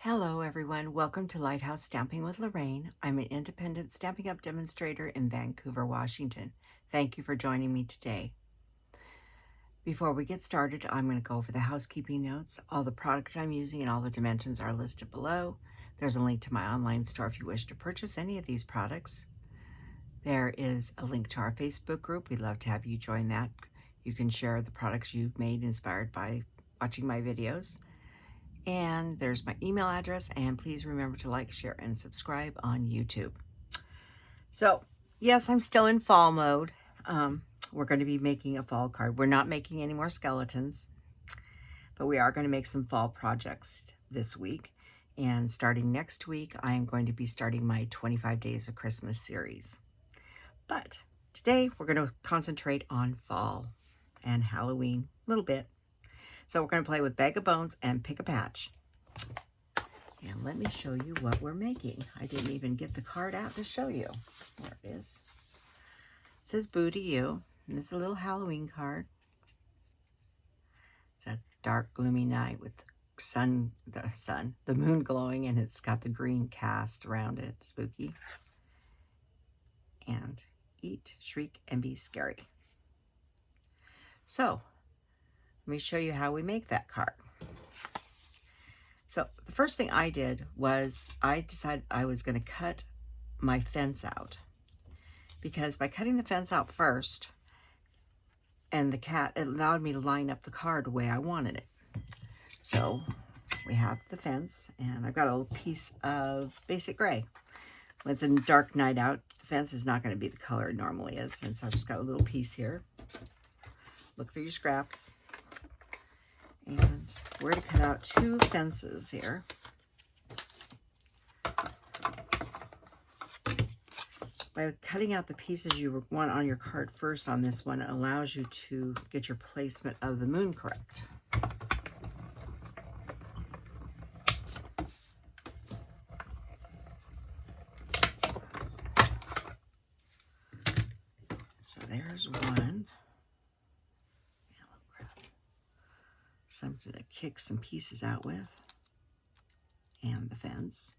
Hello everyone, welcome to Lighthouse Stamping with Lorraine. I'm an independent Stampin' Up! Demonstrator in Vancouver, Washington. Thank you for joining me today. Before we get started, I'm going to go over the housekeeping notes. All the product I'm using and all the dimensions are listed below. There's a link to my online store if you wish to purchase any of these products. There is a link to our Facebook group. We'd love to have you join that. You can share the products you've made inspired by watching my videos. And there's my email address, and please remember to like, share, and subscribe on YouTube. So, yes, I'm still in fall mode. We're going to be making a fall card. We're not making any more skeletons, but we are going to make some fall projects this week. And starting next week, I am going to be starting my 25 Days of Christmas series. But today, we're going to concentrate on fall and Halloween a little bit. So we're going to play with Bag of Bones and Pick a Patch. And let me show you what we're making. I didn't even get the card out to show you. There it is. It says Boo to You. And it's a little Halloween card. It's a dark, gloomy night with the moon glowing, and it's got the green cast around it. Spooky. And Eat, Shriek, and Be Scary. So, let me show you how we make that card. So the first thing I did was I decided I was going to cut my fence out, because by cutting the fence out first and the cat, it allowed me to line up the card the way I wanted it. So we have the fence, and I've got a little piece of basic gray. When it's a dark night out, the fence is not going to be the color it normally is, and so I've just got a little piece here. Look through your scraps. And we're going to cut out two fences here. By cutting out the pieces you want on your card first on this one, it allows you to get your placement of the moon correct. So there's one. Something to kick some pieces out with, and the fence.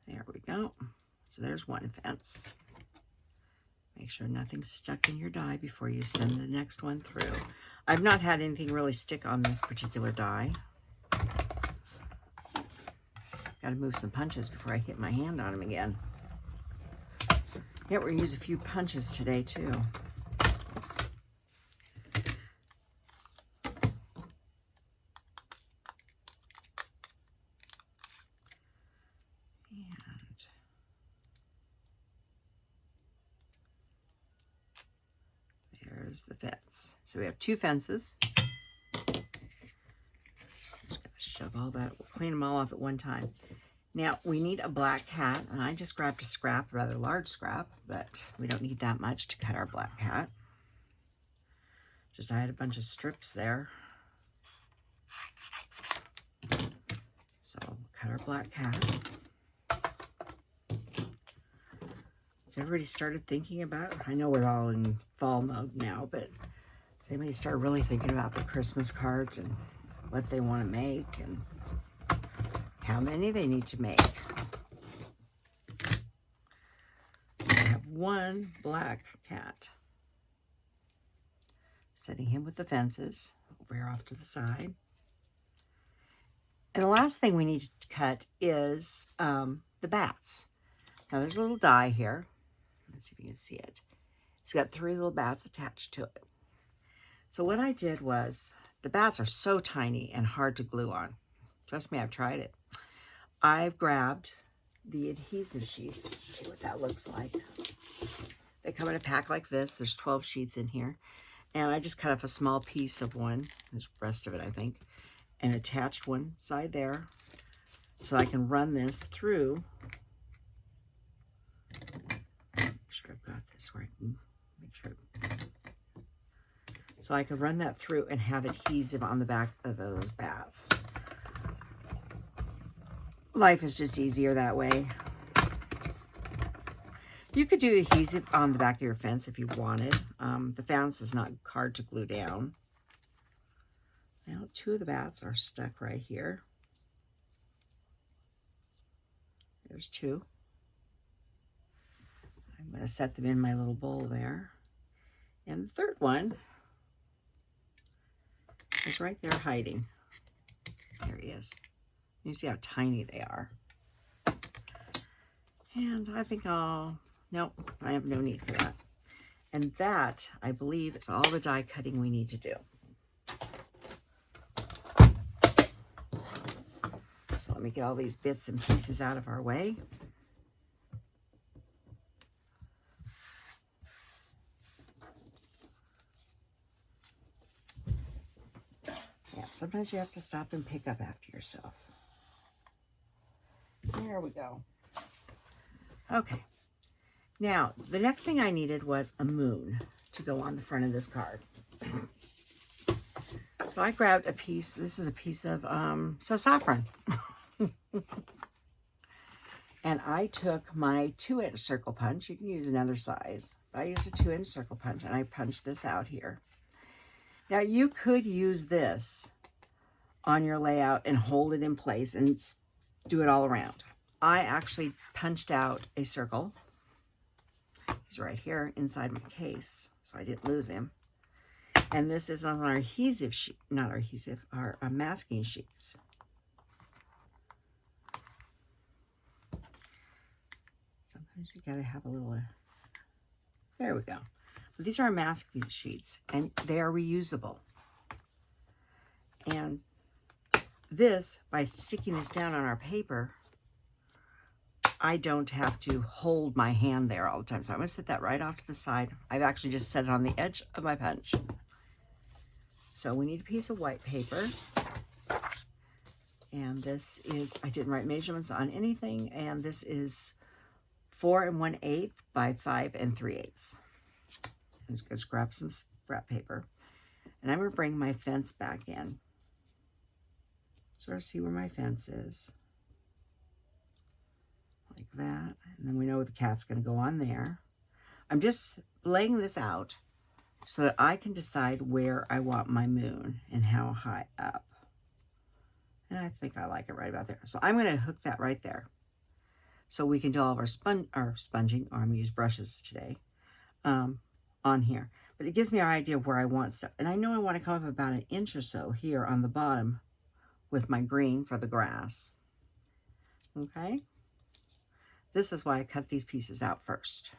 There we go. So there's one fence. Make sure nothing's stuck in your die before you send the next one through. I've not had anything really stick on this particular die. Got to move some punches before I hit my hand on them again. Yeah, we're going to use a few punches today too. There's the fence. So we have two fences. I'm just going to shove all that, we'll clean them all off at one time. Now we need a black cat, and I just grabbed a scrap, a rather large scrap, but we don't need that much to cut our black cat. Just I had a bunch of strips there. So we'll cut our black cat. Everybody started thinking about, I know we're all in fall mode now, but has anybody started really thinking about the Christmas cards and what they want to make and how many they need to make? So I have one black cat. Setting him with the fences over here off to the side. And the last thing we need to cut is the bats. Now there's a little die here. Let's see if you can see it. It's got three little bats attached to it. So what I did was, the bats are so tiny and hard to glue on. Trust me, I've tried it. I've grabbed the adhesive sheets. Show you what that looks like. They come in a pack like this. There's 12 sheets in here. And I just cut off a small piece of one. There's the rest of it, I think. And attached one side there. So I can run this through. Sure I've got this where I can make sure. So I can run that through and have adhesive on the back of those bats. Life is just easier that way. You could do adhesive on the back of your fence if you wanted. The fence is not hard to glue down. Now, two of the bats are stuck right here. There's two. I'm going to set them in my little bowl there. And the third one is right there hiding. There he is. You see how tiny they are. And I think nope, I have no need for that. And that, I believe, is all the die cutting we need to do. So let me get all these bits and pieces out of our way. Yeah, sometimes you have to stop and pick up after yourself. There we go. Okay. Now, the next thing I needed was a moon to go on the front of this card. So I grabbed a piece. This is a piece of saffron. And I took my 2-inch circle punch. You can use another size. I used a 2-inch circle punch, and I punched this out here. Now, you could use this on your layout and hold it in place and do it all around. I actually punched out a circle. He's right here inside my case, so I didn't lose him. And this is on our adhesive sheet, not our adhesive, our masking sheets. Sometimes you gotta have a little, there we go. But these are our masking sheets, and they are reusable. And this, by sticking this down on our paper, I don't have to hold my hand there all the time. So I'm going to set that right off to the side. I've actually just set it on the edge of my punch. So we need a piece of white paper. And this is, I didn't write measurements on anything. And this is 4 1/8 by 5 3/8. I'm just going to grab some scrap paper. And I'm going to bring my fence back in. Sort of see where my fence is. Like that, and then we know the cat's going to go on there. I'm just laying this out so that I can decide where I want my moon and how high up. And I think I like it right about there. So I'm going to hook that right there. So we can do all of our sponging, or I'm going to use brushes today, on here. But it gives me an idea of where I want stuff. And I know I want to come up about 1 inch or so here on the bottom with my green for the grass. Okay? This is why I cut these pieces out first.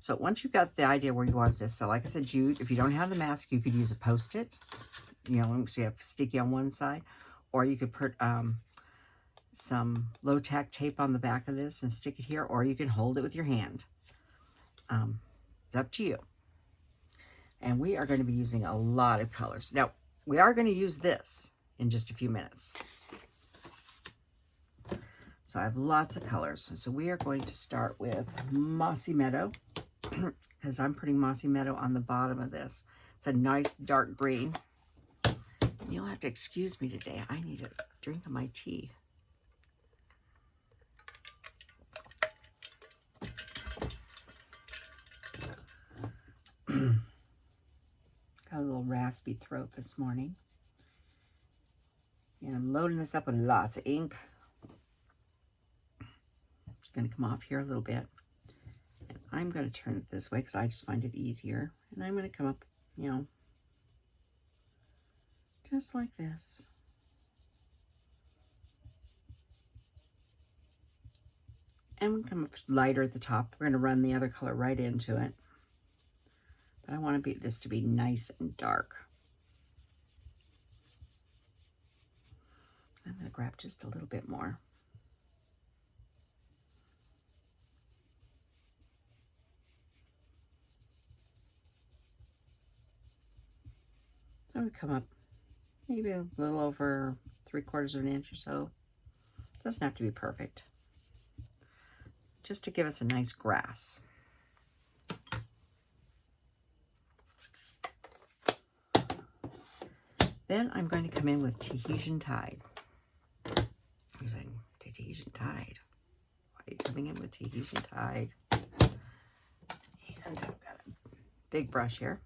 So once you've got the idea where you want this, so like I said, if you don't have the mask, you could use a Post-it, you know, so you have sticky on one side, or you could put some low-tack tape on the back of this and stick it here, or you can hold it with your hand. It's up to you. And we are going to be using a lot of colors. Now, we are going to use this in just a few minutes. So I have lots of colors. So we are going to start with Mossy Meadow, because I'm putting Mossy Meadow on the bottom of this. It's a nice dark green. You'll have to excuse me today. I need a drink of my tea. Got a little raspy throat this morning. And I'm loading this up with lots of ink. Going to come off here a little bit, and I'm going to turn it this way because I just find it easier, and I'm going to come up, you know, just like this. And we come up lighter at the top. We're going to run the other color right into it, but I want this to be nice and dark. I'm going to grab just a little bit more. So I would come up maybe a little over 3/4 of an inch or so. Doesn't have to be perfect. Just to give us a nice grass. Then I'm going to come in with Tahitian Tide. You're saying, Tahitian Tide? Why are you coming in with Tahitian Tide? And I've got a big brush here.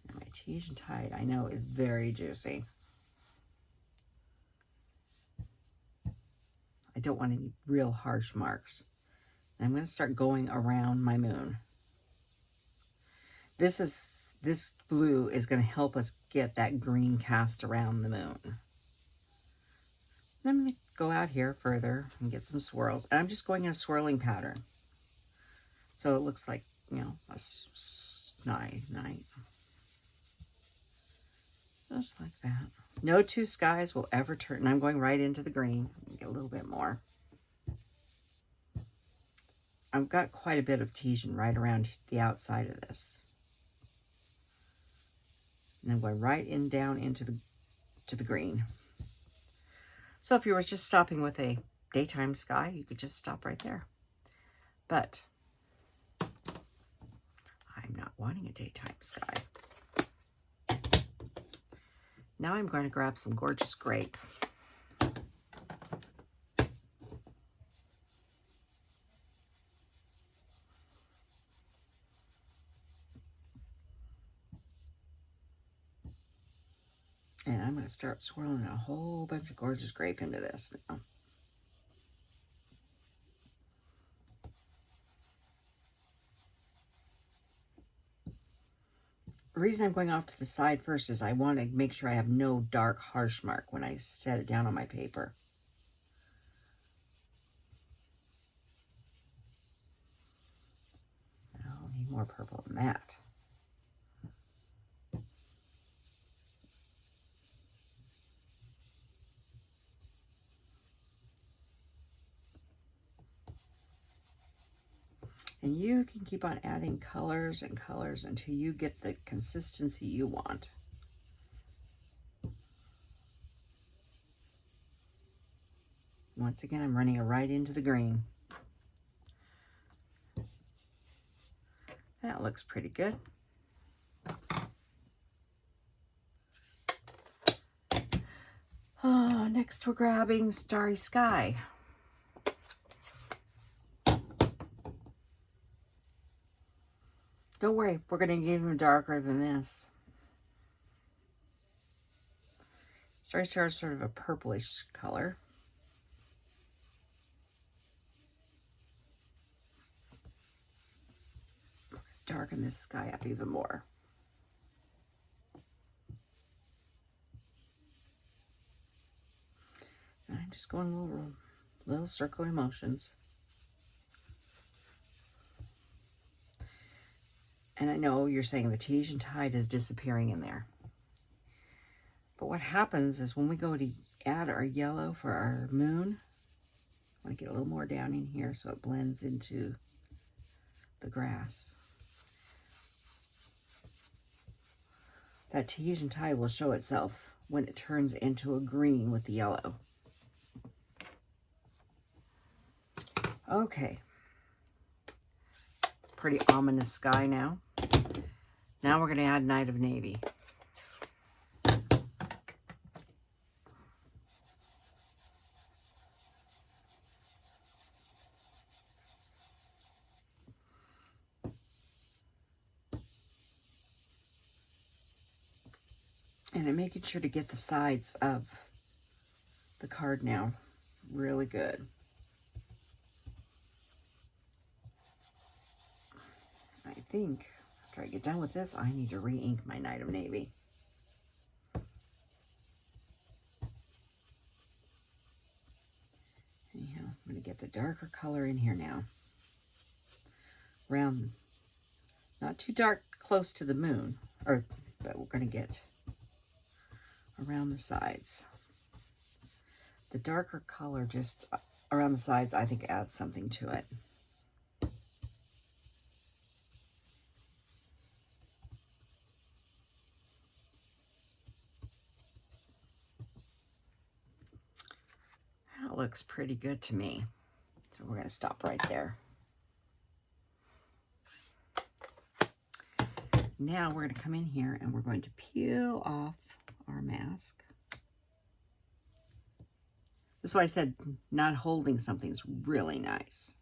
And my Tahitian Tide, I know, is very juicy. don't want any real harsh marks. And I'm going to start going around my moon. This blue is going to help us get that green cast around the moon. Then I'm going to go out here further and get some swirls. And I'm just going in a swirling pattern. So it looks like, you know, a night. Just like that. No two skies will ever turn. And I'm going right into the green. Get a little bit more. I've got quite a bit of Tahitian right around the outside of this. And I'm going right in down into the green. So if you were just stopping with a daytime sky, you could just stop right there. But I'm not wanting a daytime sky. Now I'm going to grab some gorgeous grape. And I'm going to start swirling a whole bunch of gorgeous grape into this now. The reason I'm going off to the side first is I want to make sure I have no dark harsh mark when I set it down on my paper. I'll need more purple than that. And you can keep on adding colors and colors until you get the consistency you want. Once again, I'm running it right into the green. That looks pretty good. Next we're grabbing Starry Sky. Don't worry, we're going to get even darker than this. Starry Sky is sort of a purplish color. Darken this sky up even more. And I'm just going little circular motions. And I know you're saying the Tahitian Tide is disappearing in there. But what happens is when we go to add our yellow for our moon, I want to get a little more down in here so it blends into the grass. That Tahitian Tide will show itself when it turns into a green with the yellow. Okay. Pretty ominous sky now. Now we're going to add Night of Navy. And I'm making sure to get the sides of the card now really good. I think after I get done with this, I need to re-ink my Night of Navy. Anyhow, I'm going to get the darker color in here now. Around, not too dark close to the moon, but we're going to get around the sides. The darker color just around the sides, I think, adds something to it. That looks pretty good to me. So we're going to stop right there. Now we're going to come in here and we're going to peel off our mask. That's why I said not holding something is really nice.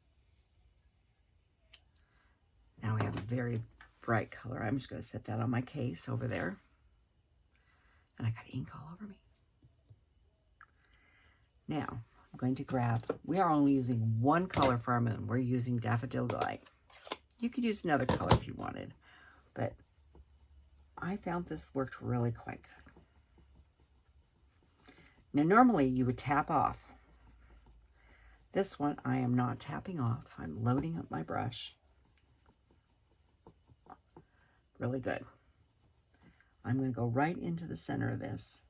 Now we have a very bright color. I'm just going to set that on my case over there. And I got ink all over me. Now, I'm going to grab, we are only using one color for our moon. We're using Daffodil Delight. You could use another color if you wanted, but I found this worked really quite good. Now, normally you would tap off. This one, I am not tapping off. I'm loading up my brush. Really good. I'm going to go right into the center of this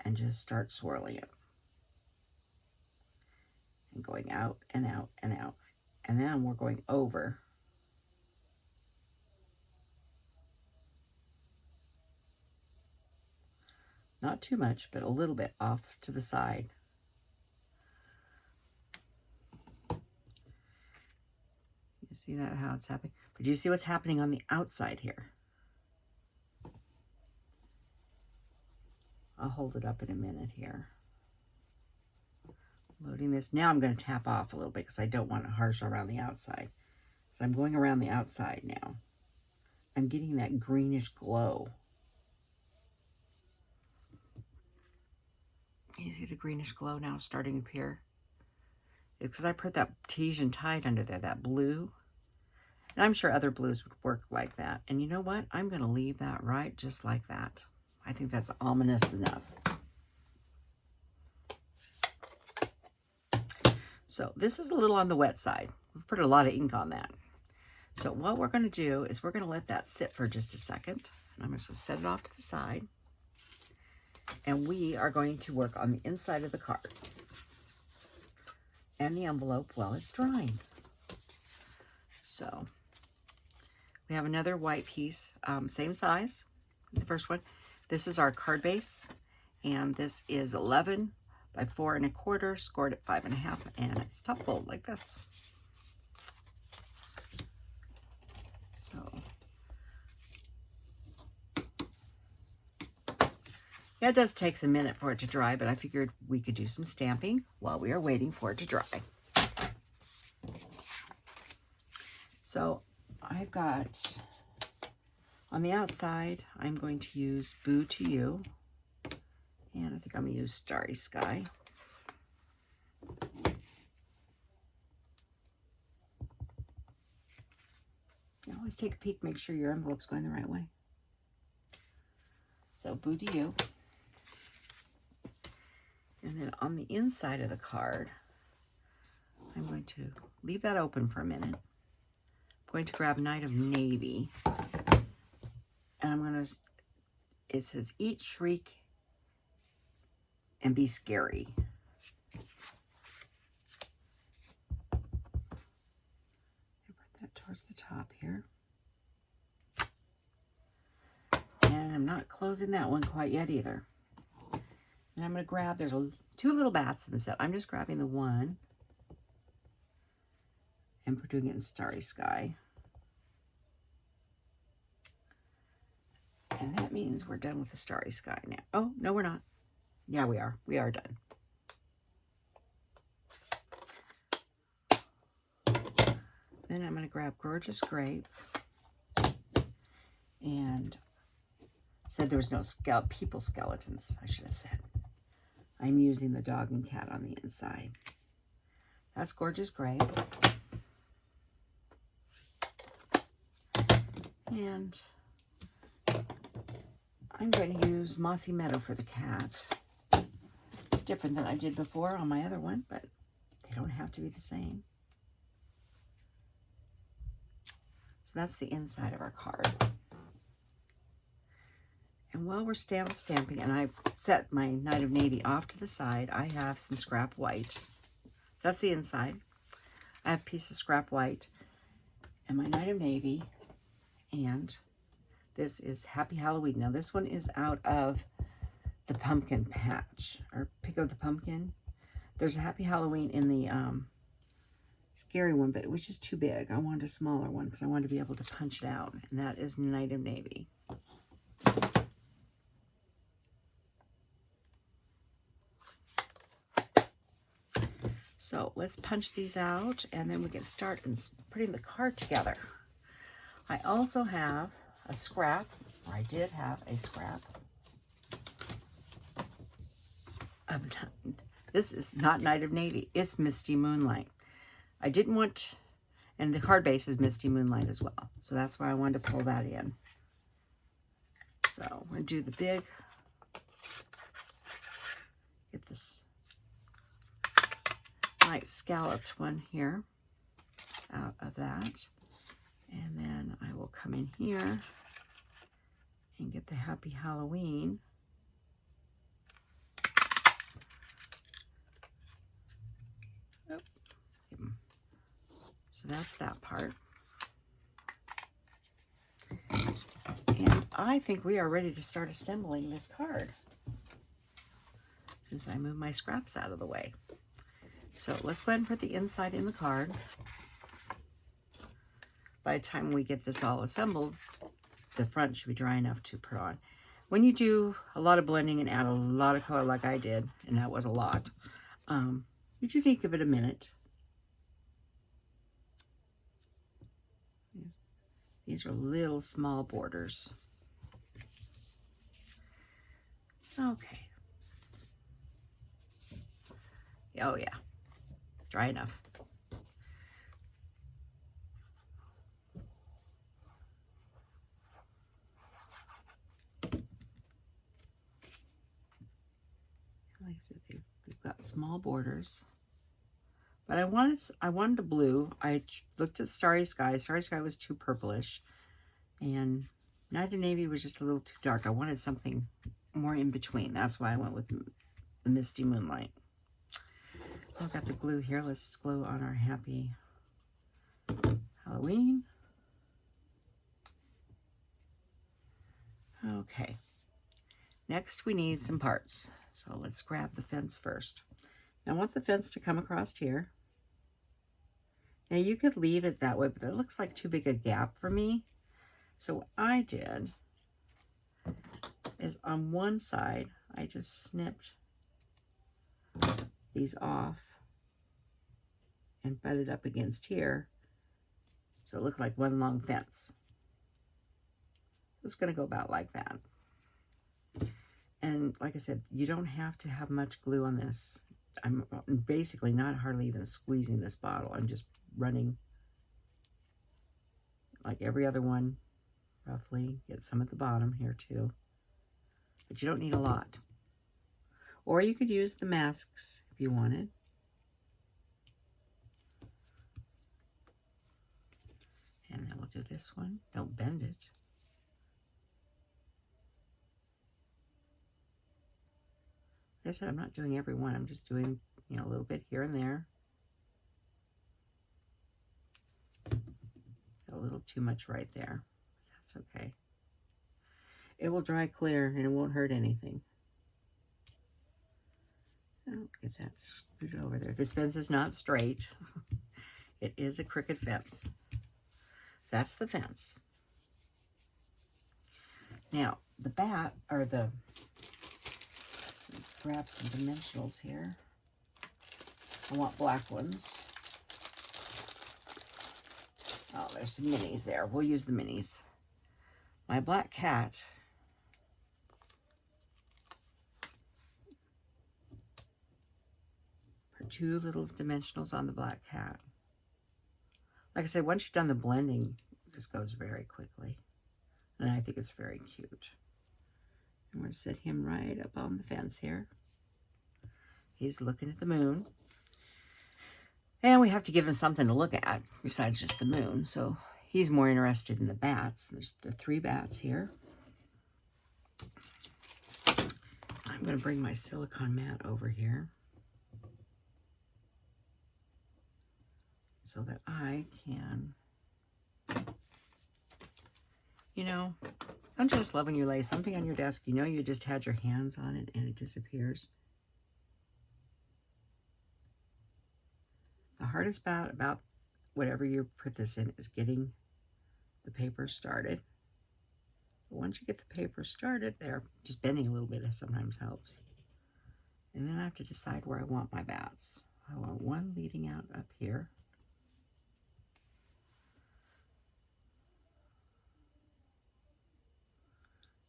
and just start swirling it. And going out and out and out. And then we're going over. Not too much, but a little bit off to the side. You see that, how it's happening? But do you see what's happening on the outside here? I'll hold it up in a minute here. Loading this. Now I'm going to tap off a little bit because I don't want it harsh around the outside. So I'm going around the outside now. I'm getting that greenish glow. You see the greenish glow now starting to appear? It's because I put that Tahitian Tide under there, that blue. And I'm sure other blues would work like that. And you know what? I'm going to leave that right just like that. I think that's ominous enough. So this is a little on the wet side. We've put a lot of ink on that. So what we're going to do is we're going to let that sit for just a second. And I'm just going to set it off to the side. And we are going to work on the inside of the card and the envelope while it's drying. So we have another white piece, same size as the first one. This is our card base, and this is 11 by 4 1/4, scored at 5 1/2, and it's top fold like this. So yeah, it does take a minute for it to dry, but I figured we could do some stamping while we are waiting for it to dry. So I've got, on the outside, I'm going to use Boo to You, and I think I'm going to use Starry Sky. You always take a peek, make sure your envelope's going the right way. So Boo to You. And then on the inside of the card, I'm going to leave that open for a minute. I'm going to grab Night of Navy. And I'm going to, it says, Eat, Shriek, and Be Scary. Put that towards the top here. And I'm not closing that one quite yet either. And I'm going to grab, there's two little bats in the set. I'm just grabbing the one and doing it in Starry Sky. And that means we're done with the Starry Sky now. Oh, no, we're not. Yeah, we are. We are done. Then I'm going to grab Gorgeous Grape. And said there was no people skeletons, I should have said. I'm using the dog and cat on the inside. That's Gorgeous Grape. And I'm going to use Mossy Meadow for the cat. It's different than I did before on my other one, but they don't have to be the same. So that's the inside of our card. And while we're stamping, and I've set my Night of Navy off to the side, I have some scrap white. So that's the inside. I have a piece of scrap white and my Night of Navy, and this is Happy Halloween. Now this one is out of the pumpkin patch, or Pick of the Pumpkin. There's a Happy Halloween in the scary one, but it was just too big. I wanted a smaller one because I wanted to be able to punch it out, and that is Night of Navy. So let's punch these out, and then we can start putting the card together. I also have a scrap, or I did have a scrap of This is not Night of Navy. It's Misty Moonlight. I didn't want, and the card base is Misty Moonlight as well. So that's why I wanted to pull that in. So we're going to do the big, get this nice scalloped one here out of that. And then I will come in here and get the Happy Halloween. Oh. So that's that part. And I think we are ready to start assembling this card. As soon as I move my scraps out of the way. So let's go ahead and put the inside in the card. By the time we get this all assembled, the front should be dry enough to put on. When you do a lot of blending and add a lot of color like I did, and that was a lot, you do need to give it a minute. These are little small borders. Okay. Oh yeah, dry enough. Like I said, they've got small borders. But I wanted a blue. I looked at Starry Sky. Starry Sky was too purplish. And Night of Navy was just a little too dark. I wanted something more in between. That's why I went with the Misty Moonlight. I've got the glue here. Let's glue on our Happy Halloween. Okay. Next we need some parts. So let's grab the fence first. I want the fence to come across here. Now you could leave it that way, but that looks like too big a gap for me. So what I did is on one side, I just snipped these off and butted up against here. So it looked like one long fence. It's going to go about like that. And like I said, you don't have to have much glue on this. I'm basically not hardly even squeezing this bottle. I'm just running like every other one, roughly. Get some at the bottom here too. But you don't need a lot. Or you could use the masks if you wanted. And then we'll do this one. Don't bend it. Like I said, I'm not doing every one. I'm just doing, a little bit here and there. A little too much right there. That's okay. It will dry clear and it won't hurt anything. Oh, get that screwed over there. This fence is not straight. It is a crooked fence. That's the fence. Now, the bat, or the, grab some dimensionals here. I want black ones. Oh, there's some minis there. We'll use the minis. My black cat put 2 little dimensionals on the black cat. Like I said, once you've done the blending, this goes very quickly. And I think it's very cute. I'm going to set him right up on the fence here. He's looking at the moon. And we have to give him something to look at besides just the moon. So he's more interested in the bats. There's the 3 bats here. I'm going to bring my silicone mat over here so that I can, don't just love when you lay something on your desk, you just had your hands on it and it disappears. The hardest part about whatever you put this in is getting the paper started. But once you get the paper started there, just bending a little bit sometimes helps. And then I have to decide where I want my bats. I want one leading out up here.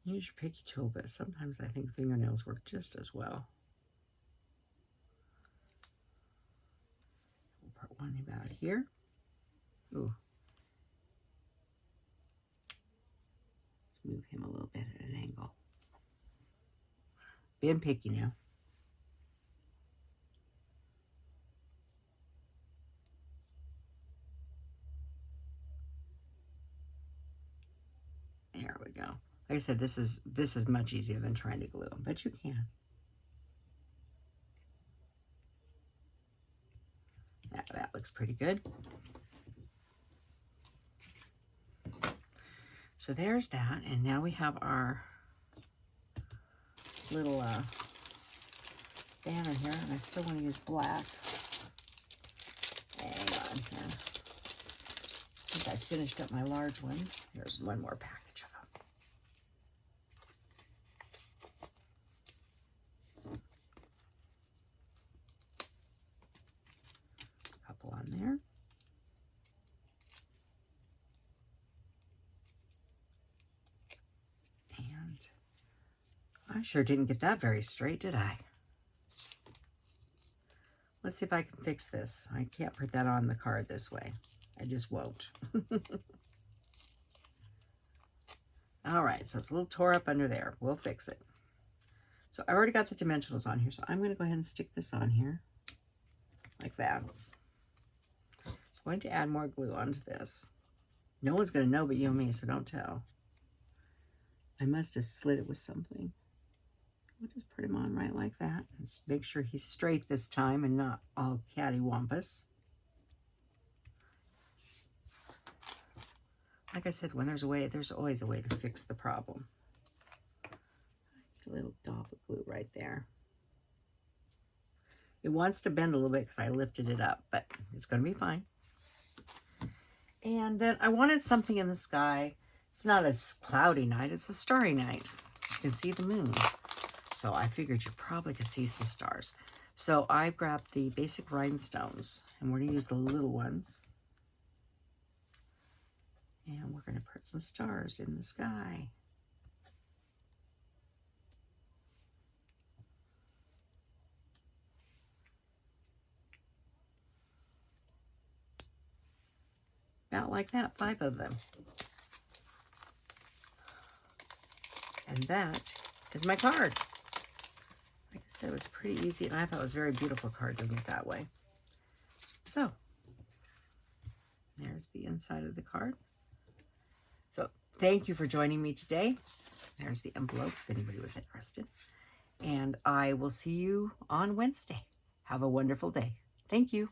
Use your picky tool, but sometimes I think fingernails work just as well. one about here. Ooh. Let's move him a little bit at an angle. Being picky now. There we go. Like I said, this is much easier than trying to glue them, but you can. That looks pretty good. So there's that, and now we have our little banner here, and I still want to use black. Hang on here. I think I finished up my large ones. Here's one more package of them. A couple on there. And I sure didn't get that very straight, did I? Let's see if I can fix this. I can't put that on the card this way. I just won't. All right, so it's a little tore up under there. We'll fix it. So I already got the dimensionals on here, so I'm going to go ahead and stick this on here like that. I'm going to add more glue onto this. No one's going to know but you and me, so don't tell. I must have slid it with something. We'll just put him on right like that. Let's make sure he's straight this time and not all cattywampus. Like I said, when there's a way, there's always a way to fix the problem. A little dab of glue right there. It wants to bend a little bit because I lifted it up, but it's going to be fine. And then I wanted something in the sky. It's not a cloudy night, it's a starry night. You can see the moon. So I figured you probably could see some stars. So I grabbed the basic rhinestones, and we're going to use the little ones. And we're going to put some stars in the sky. About like that, 5 of them. And that is my card. Like I said, it was pretty easy, and I thought it was a very beautiful card doing it that way. So, there's the inside of the card. So, thank you for joining me today. There's the envelope if anybody was interested. And I will see you on Wednesday. Have a wonderful day. Thank you.